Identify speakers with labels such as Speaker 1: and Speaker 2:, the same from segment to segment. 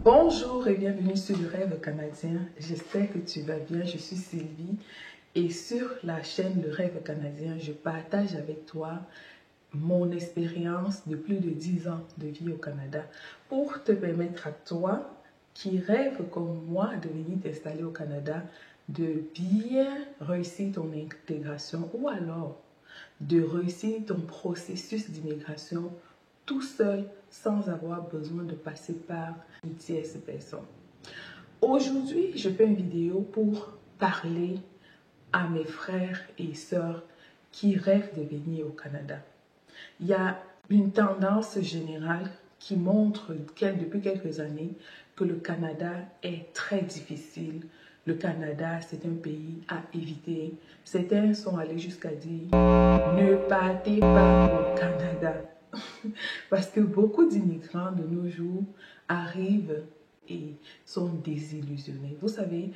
Speaker 1: Bonjour et bienvenue sur le rêve canadien. J'espère que tu vas bien. Je suis Sylvie et sur la chaîne Le Rêve canadien, je partage avec toi mon expérience de plus de 10 ans de vie au Canada pour te permettre à toi qui rêve comme moi de venir t'installer au Canada, de bien réussir ton intégration ou alors de réussir ton processus d'immigration tout seul sans avoir besoin de passer par une tierce personne. Aujourd'hui, je fais une vidéo pour parler à mes frères et sœurs qui rêvent de venir au Canada. Il y a une tendance générale qui montre depuis quelques années que le Canada est très difficile. Le Canada, c'est un pays à éviter. Certains sont allés jusqu'à dire « Ne partez pas au Canada ». Parce que beaucoup d'immigrants de nos jours arrivent et sont désillusionnés. Vous savez,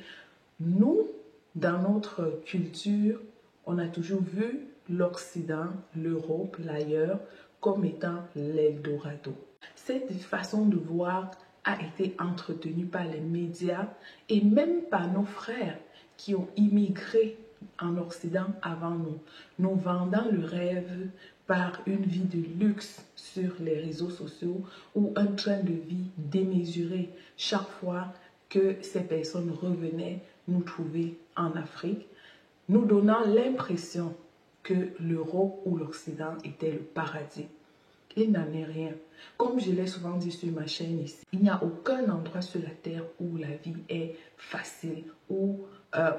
Speaker 1: nous, dans notre culture, on a toujours vu l'Occident, l'Europe, l'ailleurs, comme étant l'Eldorado. Cette façon de voir a été entretenue par les médias et même par nos frères qui ont immigré en Occident avant nous, nous vendant le rêve par une vie de luxe sur les réseaux sociaux ou un train de vie démesuré chaque fois que ces personnes revenaient nous trouver en Afrique, nous donnant l'impression que l'Europe ou l'Occident était le paradis. Il n'en est rien. Comme je l'ai souvent dit sur ma chaîne ici, il n'y a aucun endroit sur la terre où la vie est facile, où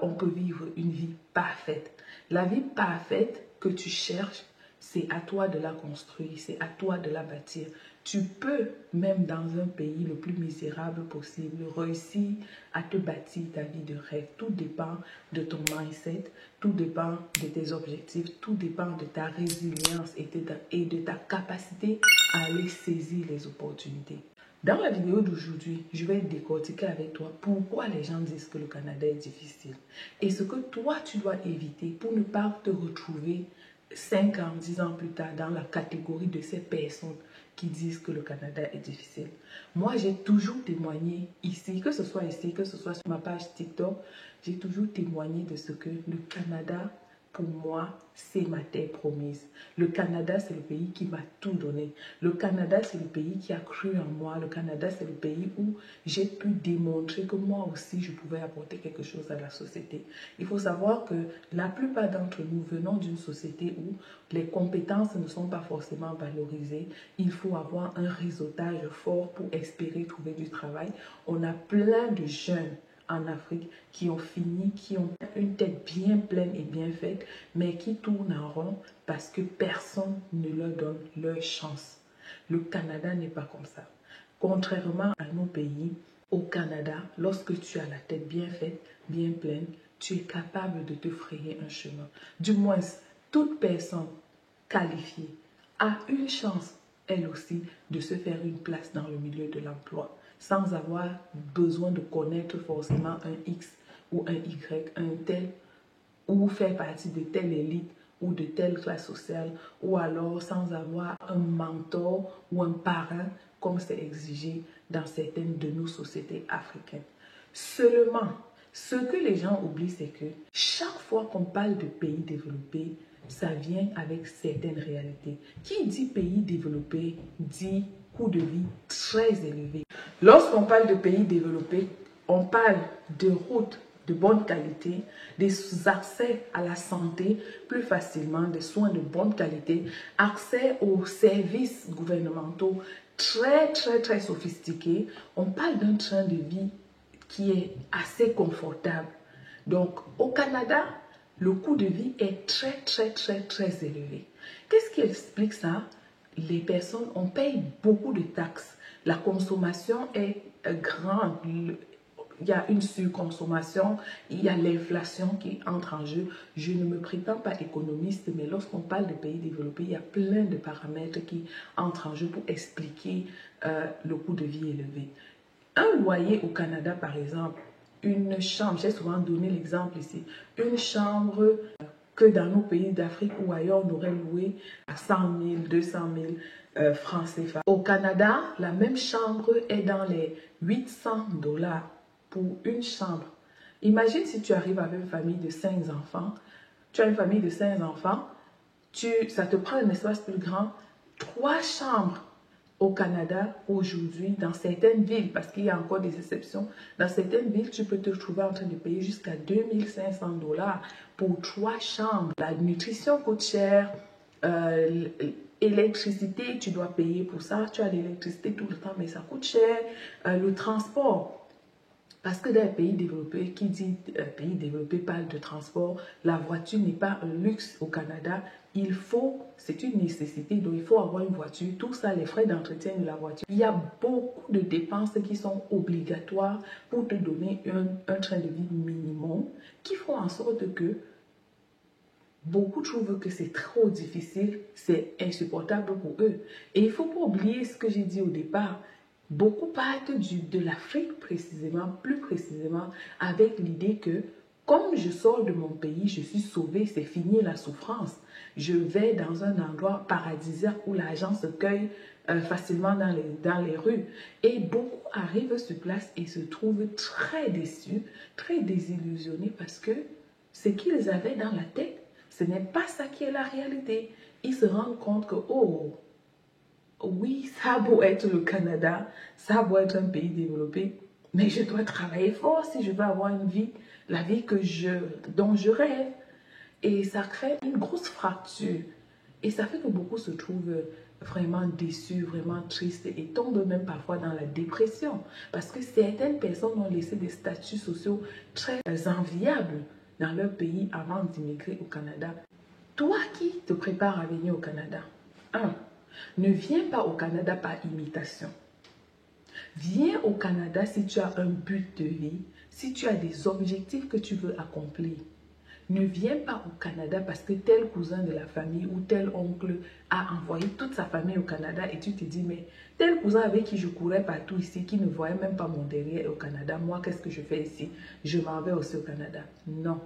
Speaker 1: on peut vivre une vie parfaite. La vie parfaite que tu cherches, c'est à toi de la construire, c'est à toi de la bâtir. Tu peux, même dans un pays le plus misérable possible, réussir à te bâtir ta vie de rêve. Tout dépend de ton mindset, tout dépend de tes objectifs, tout dépend de ta résilience et de ta capacité à aller saisir les opportunités. Dans la vidéo d'aujourd'hui, je vais décortiquer avec toi pourquoi les gens disent que le Canada est difficile et ce que toi tu dois éviter pour ne pas te retrouver 5 ans, 10 ans plus tard dans la catégorie de ces personnes qui disent que le Canada est difficile. Moi, j'ai toujours témoigné ici, que ce soit sur ma page TikTok, j'ai toujours témoigné de ce que le Canada, pour moi, c'est ma terre promise. Le Canada, c'est le pays qui m'a tout donné. Le Canada, c'est le pays qui a cru en moi. Le Canada, c'est le pays où j'ai pu démontrer que moi aussi, je pouvais apporter quelque chose à la société. Il faut savoir que la plupart d'entre nous venons d'une société où les compétences ne sont pas forcément valorisées. Il faut avoir un réseautage fort pour espérer trouver du travail. On a plein de jeunes en Afrique qui ont fini, qui ont une tête bien pleine et bien faite, mais qui tournent en rond parce que personne ne leur donne leur chance. Le Canada n'est pas comme ça. Contrairement à nos pays, au Canada, lorsque tu as la tête bien faite, bien pleine, tu es capable de te frayer un chemin. Du moins, toute personne qualifiée a une chance, elle aussi, de se faire une place dans le milieu de l'emploi, sans avoir besoin de connaître forcément un X ou un Y, un tel, ou faire partie de telle élite ou de telle classe sociale, ou alors sans avoir un mentor ou un parrain, comme c'est exigé dans certaines de nos sociétés africaines. Seulement, ce que les gens oublient, c'est que chaque fois qu'on parle de pays développés, ça vient avec certaines réalités. Qui dit pays développé dit coût de vie très élevé. Lorsqu'on parle de pays développés, on parle de routes de bonne qualité, des accès à la santé plus facilement, des soins de bonne qualité, accès aux services gouvernementaux très sophistiqués. On parle d'un train de vie qui est assez confortable. Donc, au Canada, le coût de vie est très élevé. Qu'est-ce qui explique ça? Les personnes, on paye beaucoup de taxes. La consommation est grande. Il y a une surconsommation, il y a l'inflation qui entre en jeu. Je ne me prétends pas économiste, mais lorsqu'on parle de pays développés, il y a plein de paramètres qui entrent en jeu pour expliquer le coût de vie élevé. Un loyer au Canada, par exemple, une chambre, j'ai souvent donné l'exemple ici, une chambre que dans nos pays d'Afrique ou ailleurs, on aurait loué à 100 000, 200 000. francs CFA. Au Canada, la même chambre est dans les 800 $ pour une chambre. Imagine si tu arrives avec une famille de 5 enfants. Tu as une famille de 5 enfants, ça te prend un espace plus grand. 3 chambres au Canada aujourd'hui, dans certaines villes, parce qu'il y a encore des exceptions, dans certaines villes, tu peux te trouver en train de payer jusqu'à 2500 $ pour 3 chambres. La nutrition coûte cher, l'électricité, tu dois payer pour ça. Tu as l'électricité tout le temps, mais ça coûte cher. Le transport. Parce que dans les pays développés, qui dit pays développé parle de transport, la voiture n'est pas un luxe au Canada. C'est une nécessité, donc il faut avoir une voiture. Tout ça, les frais d'entretien de la voiture. Il y a beaucoup de dépenses qui sont obligatoires pour te donner un train de vie minimum qui font en sorte que beaucoup trouvent que c'est trop difficile, c'est insupportable pour eux. Et il ne faut pas oublier ce que j'ai dit au départ. Beaucoup partent de l'Afrique précisément, plus précisément, avec l'idée que comme je sors de mon pays, je suis sauvée, c'est fini la souffrance. Je vais dans un endroit paradisiaque où l'argent se cueille facilement dans les rues. Et beaucoup arrivent sur place et se trouvent très déçus, très désillusionnés parce que ce qu'ils avaient dans la tête, ce n'est pas ça qui est la réalité. Ils se rendent compte que, oh, oui, ça a beau être le Canada, ça a beau être un pays développé, mais je dois travailler fort si je veux avoir une vie, la vie dont je rêve. Et ça crée une grosse fracture. Et ça fait que beaucoup se trouvent vraiment déçus, vraiment tristes et tombent même parfois dans la dépression. Parce que certaines personnes ont laissé des statuts sociaux très enviables dans leur pays avant d'immigrer au Canada. Toi qui te prépares à venir au Canada, ne viens pas au Canada par imitation. Viens au Canada si tu as un but de vie, si tu as des objectifs que tu veux accomplir. Ne viens pas au Canada parce que tel cousin de la famille ou tel oncle a envoyé toute sa famille au Canada et tu te dis, mais tel cousin avec qui je courais partout ici, qui ne voyait même pas mon derrière au Canada, moi qu'est-ce que je fais ici? Je m'en vais aussi au Canada. Non.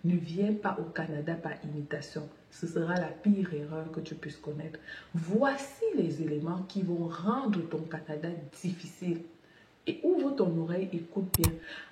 Speaker 1: Ne viens pas au Canada par imitation. Ce sera la pire erreur que tu puisses connaître. Voici les éléments qui vont rendre ton Canada difficile. Et ouvre ton oreille, écoute bien.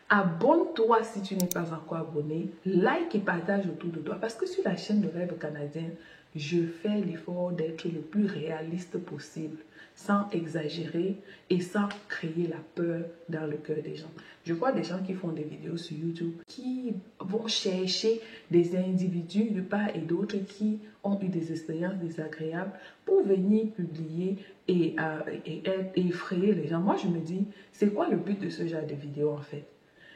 Speaker 1: Abonne-toi si tu n'es pas encore abonné. Like et partage autour de toi. Parce que sur la chaîne de Rêve Canadien, je fais l'effort d'être le plus réaliste possible, sans exagérer et sans créer la peur dans le cœur des gens. Je vois des gens qui font des vidéos sur YouTube, qui vont chercher des individus de part et d'autre qui ont eu des expériences désagréables pour venir publier et effrayer les gens. Moi, je me dis, c'est quoi le but de ce genre de vidéo en fait?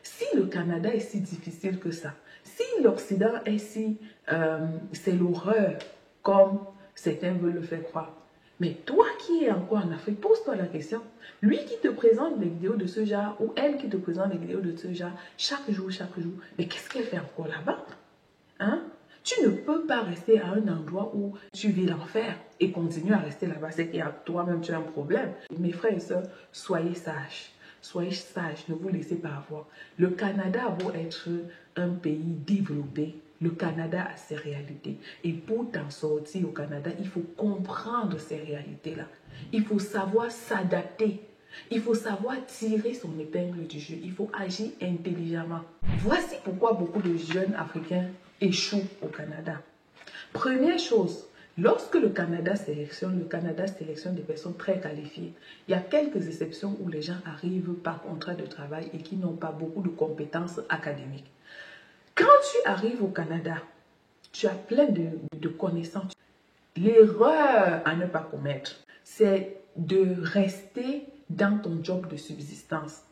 Speaker 1: Si le Canada est si difficile que ça, si l'Occident est si... c'est l'horreur, comme certains veulent le faire croire. Mais toi qui es encore en Afrique, pose-toi la question. Lui qui te présente des vidéos de ce genre, ou elle qui te présente des vidéos de ce genre, chaque jour, mais qu'est-ce qu'elle fait encore là-bas? Hein? Tu ne peux pas rester à un endroit où tu vis l'enfer et continuer à rester là-bas. C'est qu'il toi-même, tu as un problème. Mes frères et sœurs, soyez sages. Soyez sages, ne vous laissez pas avoir. Le Canada a beau être un pays développé, le Canada a ses réalités. Et pour t'en sortir au Canada, il faut comprendre ces réalités-là. Il faut savoir s'adapter. Il faut savoir tirer son épingle du jeu. Il faut agir intelligemment. Voici pourquoi beaucoup de jeunes Africains échouent au Canada. Première chose, lorsque le Canada sélectionne des personnes très qualifiées. Il y a quelques exceptions où les gens arrivent par contrat de travail et qui n'ont pas beaucoup de compétences académiques. Quand tu arrives au Canada, tu as plein de connaissances. L'erreur à ne pas commettre, c'est de rester dans ton job de subsistance.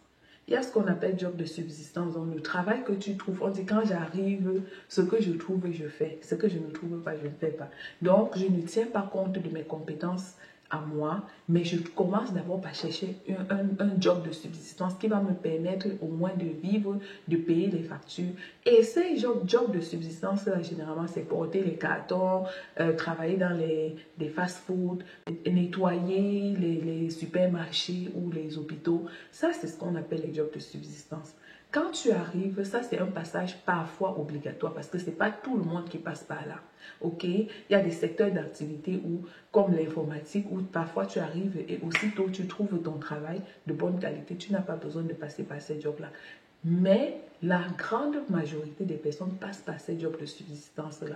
Speaker 1: Il y a ce qu'on appelle job de subsistance, donc le travail que tu trouves. On dit quand j'arrive, ce que je trouve, je fais. Ce que je ne trouve pas, je ne fais pas. Donc, je ne tiens pas compte de mes compétences à moi, mais je commence d'abord par chercher un job de subsistance qui va me permettre au moins de vivre, de payer les factures. Et ces jobs de subsistance, là, généralement, c'est porter les cartons, travailler dans les fast-food, nettoyer les supermarchés ou les hôpitaux. Ça, c'est ce qu'on appelle les jobs de subsistance. Quand tu arrives, ça c'est un passage parfois obligatoire parce que ce n'est pas tout le monde qui passe par là. Ok? Il y a des secteurs d'activité où, comme l'informatique, où parfois tu arrives et aussitôt tu trouves ton travail de bonne qualité, tu n'as pas besoin de passer par ces jobs-là. Mais la grande majorité des personnes passent par ces jobs de subsistance-là.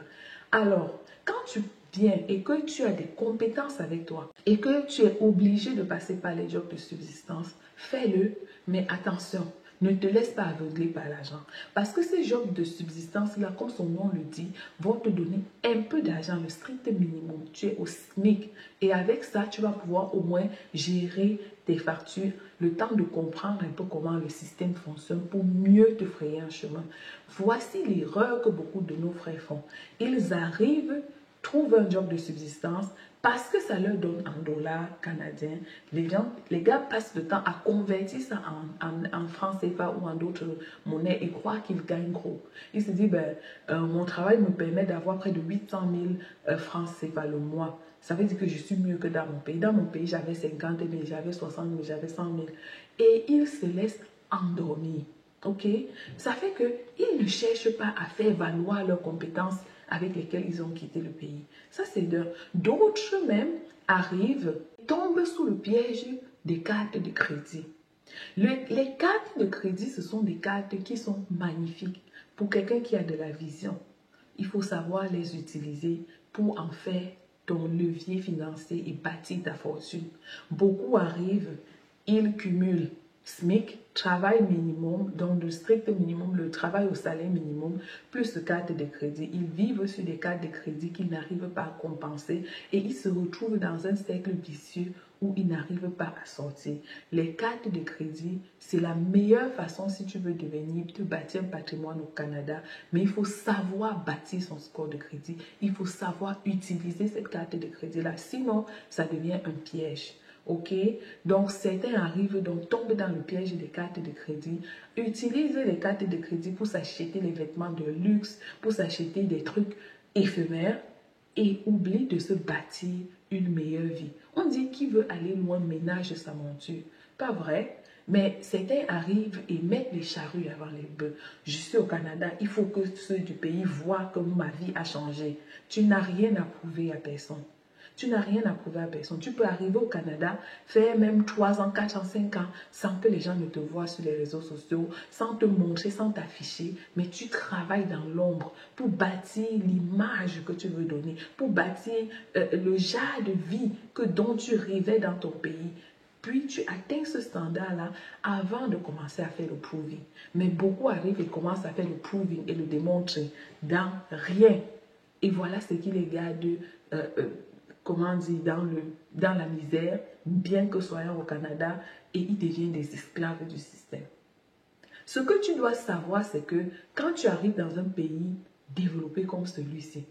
Speaker 1: Alors, quand tu viens et que tu as des compétences avec toi et que tu es obligé de passer par les jobs de subsistance, fais-le, mais attention, ne te laisse pas aveugler par l'argent. Parce que ces jobs de subsistance-là, comme son nom le dit, vont te donner un peu d'argent, le strict minimum. Tu es au SMIC. Et avec ça, tu vas pouvoir au moins gérer tes factures, le temps de comprendre un peu comment le système fonctionne pour mieux te frayer un chemin. Voici l'erreur que beaucoup de nos frères font. Ils arrivent, trouvent un job de subsistance, parce que ça leur donne en dollars canadiens. Les gars passent le temps à convertir ça en francs CFA ou en d'autres monnaies et croient qu'ils gagnent gros. Ils se disent, mon travail me permet d'avoir près de 800 000 francs CFA le mois. Ça veut dire que je suis mieux que dans mon pays. Dans mon pays, j'avais 50 000, j'avais 60 000, j'avais 100 000. Et ils se laissent endormir. Ok? Ça fait qu'ils ne cherchent pas à faire valoir leurs compétences avec lesquels ils ont quitté le pays. Ça, c'est d'un. D'autres même arrivent, tombent sous le piège des cartes de crédit. Les cartes de crédit, ce sont des cartes qui sont magnifiques. Pour quelqu'un qui a de la vision, il faut savoir les utiliser pour en faire ton levier financier et bâtir ta fortune. Beaucoup arrivent, ils cumulent SMIC, travail minimum, donc le strict minimum, le travail au salaire minimum, plus carte de crédit. Ils vivent sur des cartes de crédit qu'ils n'arrivent pas à compenser et ils se retrouvent dans un cercle vicieux où ils n'arrivent pas à sortir. Les cartes de crédit, c'est la meilleure façon si tu veux devenir, te bâtir un patrimoine au Canada, mais il faut savoir bâtir son score de crédit. Il faut savoir utiliser cette carte de crédit-là, sinon ça devient un piège. Ok, donc certains arrivent, donc tombent dans le piège des cartes de crédit, utilisent les cartes de crédit pour s'acheter les vêtements de luxe, pour s'acheter des trucs éphémères et oublient de se bâtir une meilleure vie. On dit qui veut aller loin ménage sa monture. Pas vrai? Mais certains arrivent et mettent les charrues avant les bœufs. Je suis au Canada, il faut que ceux du pays voient que ma vie a changé. Tu n'as rien à prouver à personne. Tu n'as rien à prouver à personne. Tu peux arriver au Canada, faire même 3 ans, 4 ans, 5 ans, sans que les gens ne te voient sur les réseaux sociaux, sans te montrer, sans t'afficher, mais tu travailles dans l'ombre pour bâtir l'image que tu veux donner, pour bâtir le genre de vie dont tu rêvais dans ton pays. Puis tu atteins ce standard-là avant de commencer à faire le proving. Mais beaucoup arrivent et commencent à faire le proving et le démontrer dans rien. Et voilà ce qui les garde comment dire, dans la misère, bien que soyant au Canada, et ils deviennent des esclaves du système. Ce que tu dois savoir, c'est que quand tu arrives dans un pays développé comme celui-ci,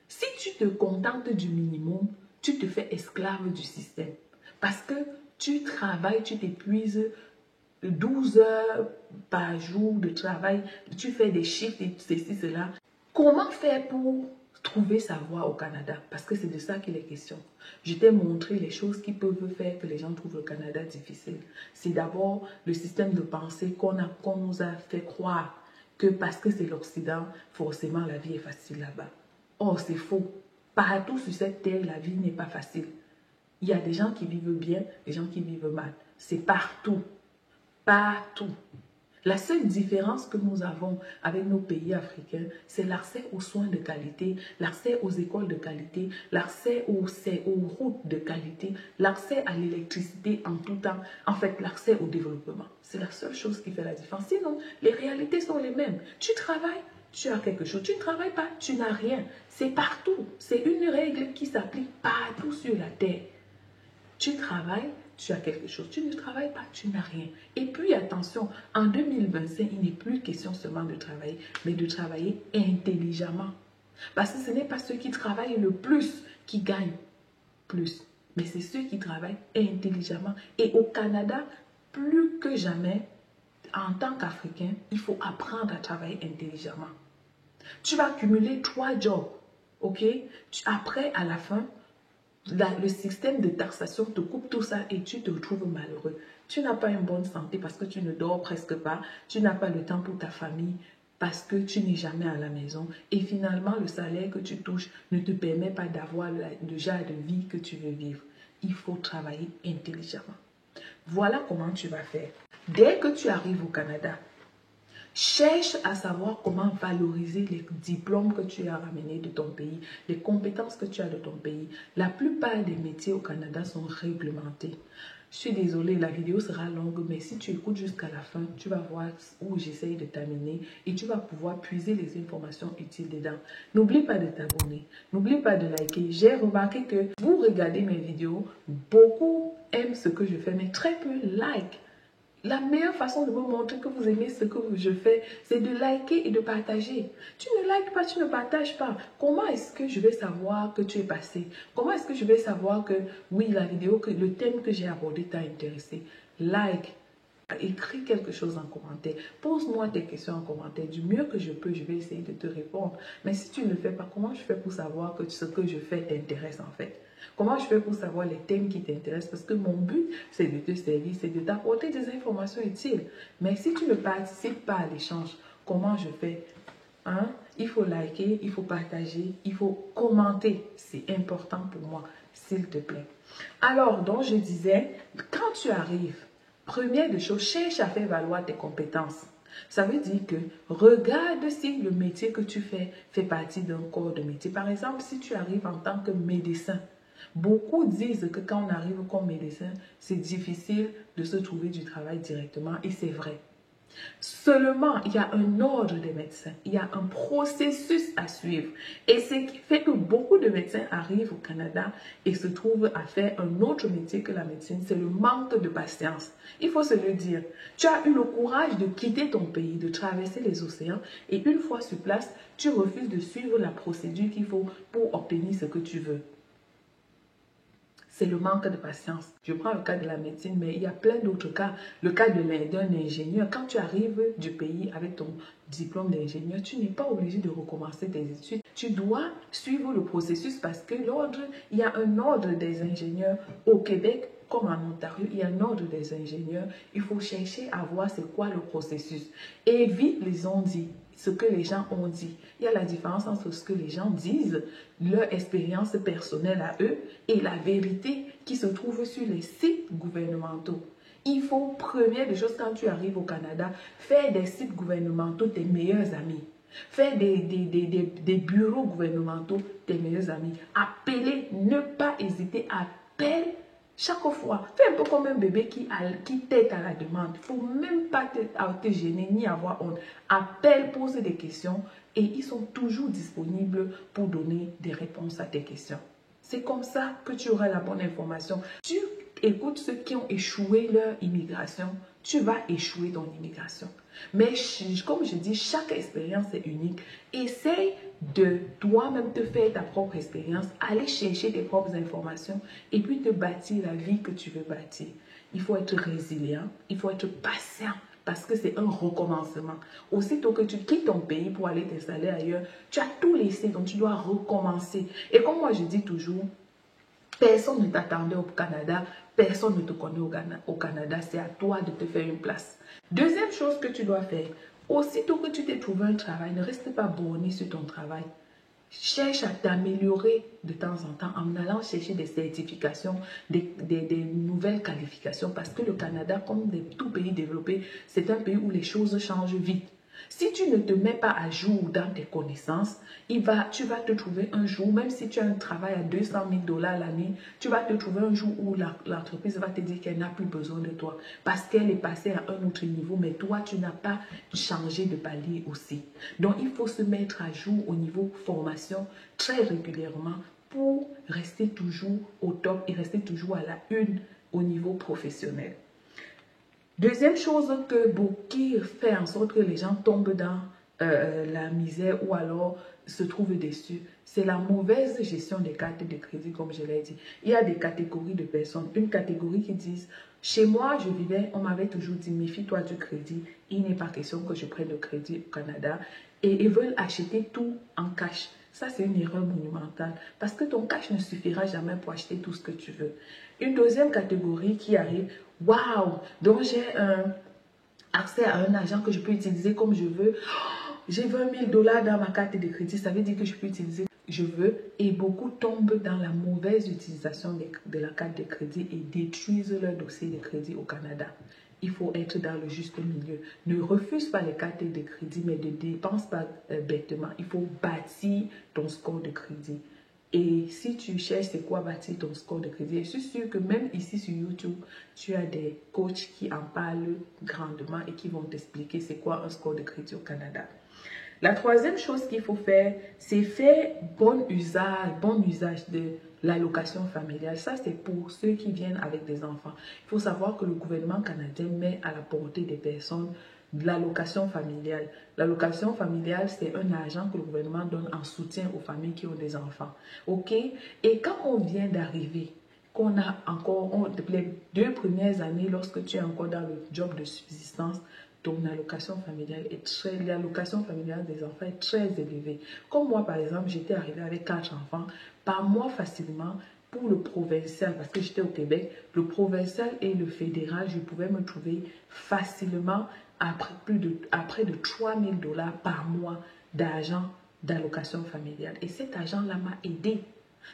Speaker 1: si tu te contentes du minimum, tu te fais esclave du système. Parce que tu travailles, tu t'épuises 12 heures par jour de travail, tu fais des chiffres et ceci, cela. Comment faire pour trouver sa voie au Canada? Parce que c'est de ça qu'il est question. Je t'ai montré les choses qui peuvent faire que les gens trouvent le Canada difficile. C'est d'abord le système de pensée qu'on nous a fait croire que parce que c'est l'Occident, forcément la vie est facile là-bas. Or, c'est faux. Partout sur cette terre, la vie n'est pas facile. Il y a des gens qui vivent bien, des gens qui vivent mal. C'est partout. Partout. La seule différence que nous avons avec nos pays africains, c'est l'accès aux soins de qualité, l'accès aux écoles de qualité, l'accès aux routes de qualité, l'accès à l'électricité en tout temps, en fait l'accès au développement. C'est la seule chose qui fait la différence. Sinon, les réalités sont les mêmes. Tu travailles, tu as quelque chose. Tu ne travailles pas, tu n'as rien. C'est partout. C'est une règle qui s'applique partout sur la terre. Tu travailles, tu as quelque chose. Tu ne travailles pas, tu n'as rien. Et puis attention, en 2025, il n'est plus question seulement de travailler, mais de travailler intelligemment. Parce que ce n'est pas ceux qui travaillent le plus qui gagnent plus, mais c'est ceux qui travaillent intelligemment. Et au Canada, plus que jamais, en tant qu'Africain, il faut apprendre à travailler intelligemment. Tu vas cumuler 3 jobs, ok? Après, à la fin, le système de taxation te coupe tout ça et tu te retrouves malheureux. Tu n'as pas une bonne santé parce que tu ne dors presque pas. Tu n'as pas le temps pour ta famille parce que tu n'es jamais à la maison. Et finalement, le salaire que tu touches ne te permet pas d'avoir le genre de vie que tu veux vivre. Il faut travailler intelligemment. Voilà comment tu vas faire. Dès que tu arrives au Canada, cherche à savoir comment valoriser les diplômes que tu as ramenés de ton pays, les compétences que tu as de ton pays. La plupart des métiers au Canada sont réglementés. Je suis désolée, la vidéo sera longue, mais si tu écoutes jusqu'à la fin, tu vas voir où j'essaye de t'amener et tu vas pouvoir puiser les informations utiles dedans. N'oublie pas de t'abonner, n'oublie pas de liker. J'ai remarqué que vous regardez mes vidéos, beaucoup aiment ce que je fais, mais très peu like. La meilleure façon de me montrer que vous aimez ce que je fais, c'est de liker et de partager. Tu ne likes pas, tu ne partages pas. Comment est-ce que je vais savoir que tu es passé? Comment est-ce que je vais savoir que, oui, la vidéo, que le thème que j'ai abordé t'a intéressé? Like, écris quelque chose en commentaire. Pose-moi tes questions en commentaire. Du mieux que je peux, je vais essayer de te répondre. Mais si tu ne le fais pas, comment je fais pour savoir que ce que je fais t'intéresse en fait? Comment je fais pour savoir les thèmes qui t'intéressent? Parce que mon but, c'est de te servir, c'est de t'apporter des informations utiles. Mais si tu ne participes pas à l'échange, comment je fais? Hein? Il faut liker, il faut partager, il faut commenter. C'est important pour moi, s'il te plaît. Alors, donc je disais, quand tu arrives, première des choses, cherche à faire valoir tes compétences. Ça veut dire que regarde si le métier que tu fais fait partie d'un corps de métier. Par exemple, si tu arrives en tant que médecin, beaucoup disent que quand on arrive comme médecin, c'est difficile de se trouver du travail directement et c'est vrai. Seulement, il y a un ordre des médecins, il y a un processus à suivre. Et ce qui fait que beaucoup de médecins arrivent au Canada et se trouvent à faire un autre métier que la médecine, c'est le manque de patience. Il faut se le dire. Tu as eu le courage de quitter ton pays, de traverser les océans et une fois sur place, tu refuses de suivre la procédure qu'il faut pour obtenir ce que tu veux. C'est le manque de patience. Je prends le cas de la médecine, mais il y a plein d'autres cas. Le cas d'un ingénieur. Quand tu arrives du pays avec ton diplôme d'ingénieur, tu n'es pas obligé de recommencer tes études. Tu dois suivre le processus parce que il y a un ordre des ingénieurs au Québec comme en Ontario. Il y a un ordre des ingénieurs. Il faut chercher à voir c'est quoi le processus. Évite les on-dit. Ce que les gens ont dit. Il y a la différence entre ce que les gens disent, leur expérience personnelle à eux et la vérité qui se trouve sur les sites gouvernementaux. Il faut, première des choses, quand tu arrives au Canada, faire des sites gouvernementaux tes meilleurs amis. Faire des bureaux gouvernementaux tes meilleurs amis. Appeler, ne pas hésiter, appelle. Chaque fois, fais un peu comme un bébé qui t'aide à la demande. Il ne faut même pas te gêner ni avoir honte. Appelle, pose des questions et ils sont toujours disponibles pour donner des réponses à tes questions. C'est comme ça que tu auras la bonne information. Tu écoutes ceux qui ont échoué leur immigration, tu vas échouer ton immigration. Mais comme je dis, chaque expérience est unique. Essaye de toi-même te faire ta propre expérience, aller chercher tes propres informations et puis te bâtir la vie que tu veux bâtir. Il faut être résilient, il faut être patient parce que c'est un recommencement. Aussitôt que tu quittes ton pays pour aller t'installer ailleurs, tu as tout laissé, donc tu dois recommencer. Et comme moi je dis toujours, personne ne t'attendait au Canada, personne ne te connaît au Canada, c'est à toi de te faire une place. Deuxième chose que tu dois faire, aussitôt que tu t'es trouvé un travail, ne reste pas borné sur ton travail. Cherche à t'améliorer de temps en temps en allant chercher des certifications, des nouvelles qualifications parce que le Canada, comme tout pays développé, c'est un pays où les choses changent vite. Si tu ne te mets pas à jour dans tes connaissances, tu vas te trouver un jour, même si tu as un travail à 200 000 $ l'année, tu vas te trouver un jour où l'entreprise va te dire qu'elle n'a plus besoin de toi parce qu'elle est passée à un autre niveau, mais toi, tu n'as pas changé de palier aussi. Donc, il faut se mettre à jour au niveau formation très régulièrement pour rester toujours au top et rester toujours à la une au niveau professionnel. Deuxième chose qui fait en sorte que les gens tombent dans la misère ou alors se trouvent déçus, c'est la mauvaise gestion des cartes de crédit, comme je l'ai dit. Il y a des catégories de personnes. Une catégorie qui disent, chez moi, je vivais, on m'avait toujours dit, méfie-toi du crédit. Il n'est pas question que je prenne le crédit au Canada. Et ils veulent acheter tout en cash. Ça, c'est une erreur monumentale parce que ton cash ne suffira jamais pour acheter tout ce que tu veux. Une deuxième catégorie qui arrive, waouh, donc j'ai accès à un argent que je peux utiliser comme je veux. J'ai 20 000 dollars dans ma carte de crédit, ça veut dire que je peux utiliser je veux, et beaucoup tombent dans la mauvaise utilisation de la carte de crédit et détruisent leur dossier de crédit au Canada. Il faut être dans le juste milieu. Ne refuse pas les cartes de crédit, mais ne dépense pas bêtement. Il faut bâtir ton score de crédit. Et si tu cherches c'est quoi bâtir ton score de crédit, je suis sûre que même ici sur YouTube, tu as des coachs qui en parlent grandement et qui vont t'expliquer c'est quoi un score de crédit au Canada. La troisième chose qu'il faut faire, c'est faire bon usage de l'allocation familiale. Ça, c'est pour ceux qui viennent avec des enfants. Il faut savoir que le gouvernement canadien met à la portée des personnes de l'allocation familiale. L'allocation familiale, c'est un argent que le gouvernement donne en soutien aux familles qui ont des enfants. OK? Et quand on vient d'arriver, qu'on a encore, les 2 premières années, lorsque tu es encore dans le job de subsistance, ton allocation familiale l'allocation familiale des enfants est très élevée. Comme moi, par exemple, j'étais arrivée avec 4 enfants. Par mois, facilement, pour le provincial, parce que j'étais au Québec, le provincial et le fédéral, je pouvais me trouver facilement à près de 3 000 dollars par mois d'argent d'allocation familiale. Et cet argent-là m'a aidé.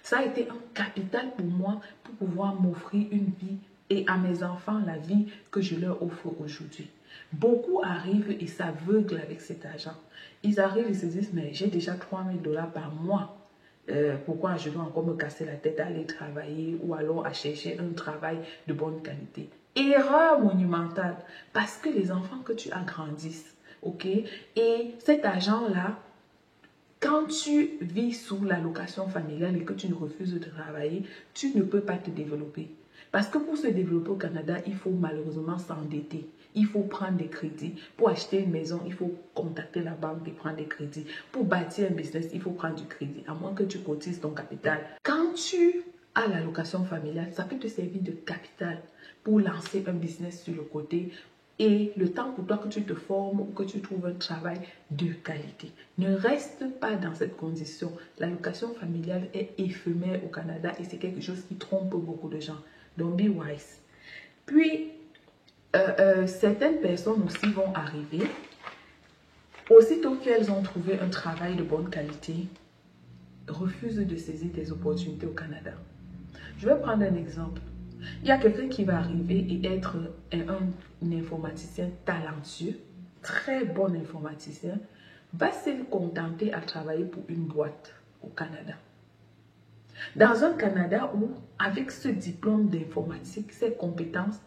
Speaker 1: Ça a été un capital pour moi pour pouvoir m'offrir une vie et à mes enfants la vie que je leur offre aujourd'hui. Beaucoup arrivent et s'aveuglent avec cet argent. Ils arrivent et se disent, mais j'ai déjà 3 000 dollars par mois. Pourquoi je dois encore me casser la tête à aller travailler ou alors à chercher un travail de bonne qualité? Erreur monumentale parce que les enfants que tu as grandissent, ok? Et cet argent-là, quand tu vis sous l'allocation familiale et que tu ne refuses de travailler, tu ne peux pas te développer. Parce que pour se développer au Canada, il faut malheureusement s'endetter. Il faut prendre des crédits. Pour acheter une maison, il faut contacter la banque et prendre des crédits. Pour bâtir un business, il faut prendre du crédit, à moins que tu cotises ton capital. Quand tu as l'allocation familiale, ça peut te servir de capital pour lancer un business sur le côté. Et le temps pour toi que tu te formes ou que tu trouves un travail de qualité. Ne reste pas dans cette condition. L'allocation familiale est éphémère au Canada et c'est quelque chose qui trompe beaucoup de gens. Donc, be wise. Puis, certaines personnes aussi vont arriver. Aussitôt qu'elles ont trouvé un travail de bonne qualité, refusent de saisir des opportunités au Canada. Je vais prendre un exemple. Il y a quelqu'un qui va arriver et être un informaticien talentueux, très bon informaticien, va se contenter à travailler pour une boîte au Canada. Dans un Canada où, avec ce diplôme d'informatique, ces compétences,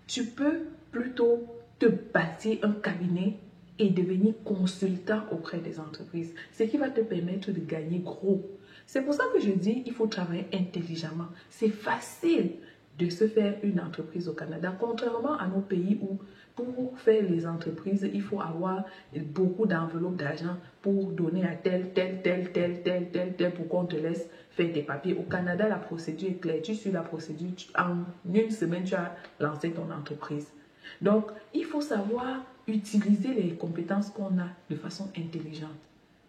Speaker 1: tu peux plutôt te bâtir un cabinet et devenir consultant auprès des entreprises, ce qui va te permettre de gagner gros. C'est pour ça que je dis qu'il faut travailler intelligemment. C'est facile de se faire une entreprise au Canada, contrairement à nos pays où pour faire les entreprises, il faut avoir beaucoup d'enveloppes d'argent pour donner à tel pour qu'on te laisse faire tes papiers. Au Canada, la procédure est claire. Tu suis la procédure, en une semaine, tu as lancé ton entreprise. Donc, il faut savoir utiliser les compétences qu'on a de façon intelligente.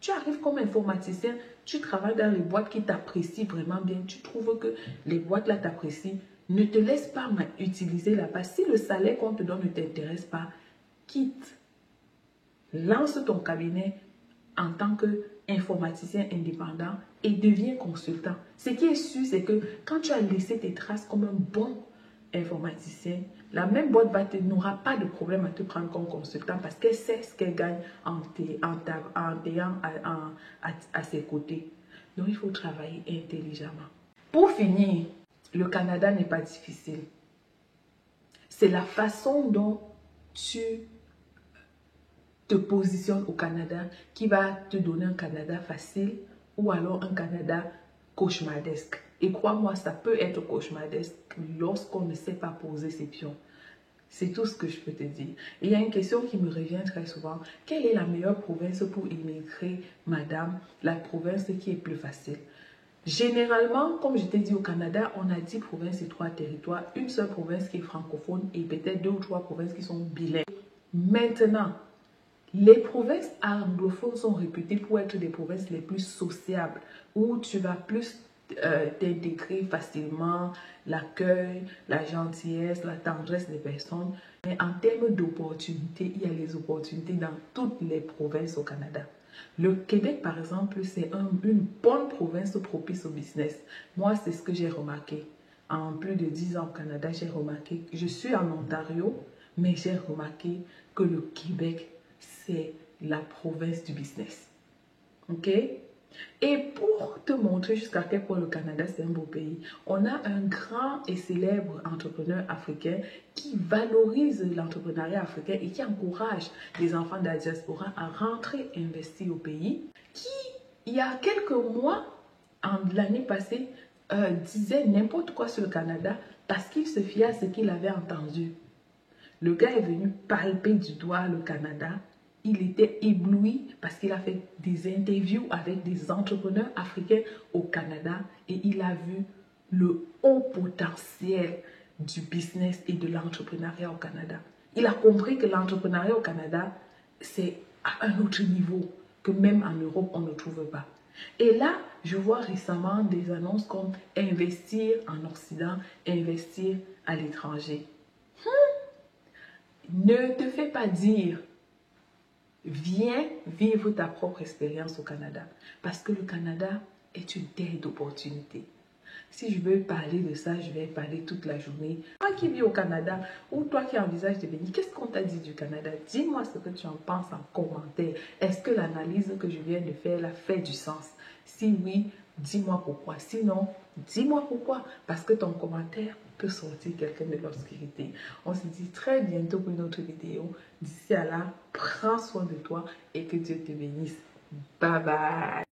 Speaker 1: Tu arrives comme informaticien, tu travailles dans les boîtes qui t'apprécient vraiment bien, tu trouves que les boîtes là t'apprécient. Ne te laisse pas utiliser la base. Si le salaire qu'on te donne ne t'intéresse pas, quitte. Lance ton cabinet en tant qu'informaticien indépendant et deviens consultant. Ce qui est sûr, c'est que quand tu as laissé tes traces comme un bon informaticien, la même boîte n'aura pas de problème à te prendre comme consultant parce qu'elle sait ce qu'elle gagne en t'ayant à ses côtés. Donc, il faut travailler intelligemment. Pour finir, le Canada n'est pas difficile. C'est la façon dont tu te positionnes au Canada qui va te donner un Canada facile ou alors un Canada cauchemardesque. Et crois-moi, ça peut être cauchemardesque lorsqu'on ne sait pas poser ses pions. C'est tout ce que je peux te dire. Et il y a une question qui me revient très souvent. Quelle est la meilleure province pour immigrer, madame? La province qui est plus facile. Généralement, comme je t'ai dit au Canada, on a 10 provinces et 3 territoires. Une seule province qui est francophone et peut-être 2 ou 3 provinces qui sont bilingues. Maintenant, Les provinces anglophones sont réputées pour être des provinces les plus sociables, où tu vas plus t'intégrer facilement, l'accueil, la gentillesse, la tendresse des personnes. Mais en termes d'opportunités, il y a les opportunités dans toutes les provinces au Canada. Le Québec, par exemple, c'est une bonne province propice au business. Moi, c'est ce que j'ai remarqué. En plus de 10 ans au Canada, j'ai remarqué, je suis en Ontario, mais j'ai remarqué que le Québec, c'est la province du business. OK? Et pour te montrer jusqu'à quel point le Canada, c'est un beau pays, on a un grand et célèbre entrepreneur africain qui valorise l'entrepreneuriat africain et qui encourage les enfants de la diaspora à rentrer investir au pays, qui, il y a quelques mois, l'année passée, disait n'importe quoi sur le Canada parce qu'il se fiait à ce qu'il avait entendu. Le gars est venu palper du doigt le Canada. Il était ébloui parce qu'il a fait des interviews avec des entrepreneurs africains au Canada et il a vu le haut potentiel du business et de l'entrepreneuriat au Canada. Il a compris que l'entrepreneuriat au Canada, c'est à un autre niveau que même en Europe, on ne trouve pas. Et là, je vois récemment des annonces comme investir en Occident, investir à l'étranger. Ne te fais pas dire, viens vivre ta propre expérience au Canada. Parce que le Canada est une terre d'opportunités. Si je veux parler de ça, je vais parler toute la journée. Toi qui vis au Canada ou toi qui envisages de venir, qu'est-ce qu'on t'a dit du Canada? Dis-moi ce que tu en penses en commentaire. Est-ce que l'analyse que je viens de faire là fait du sens? Si oui, dis-moi pourquoi. Sinon, dis-moi pourquoi. Parce que ton commentaire peut sortir quelqu'un de l'obscurité. On se dit très bientôt pour une autre vidéo. D'ici à là, prends soin de toi et que Dieu te bénisse. Bye bye.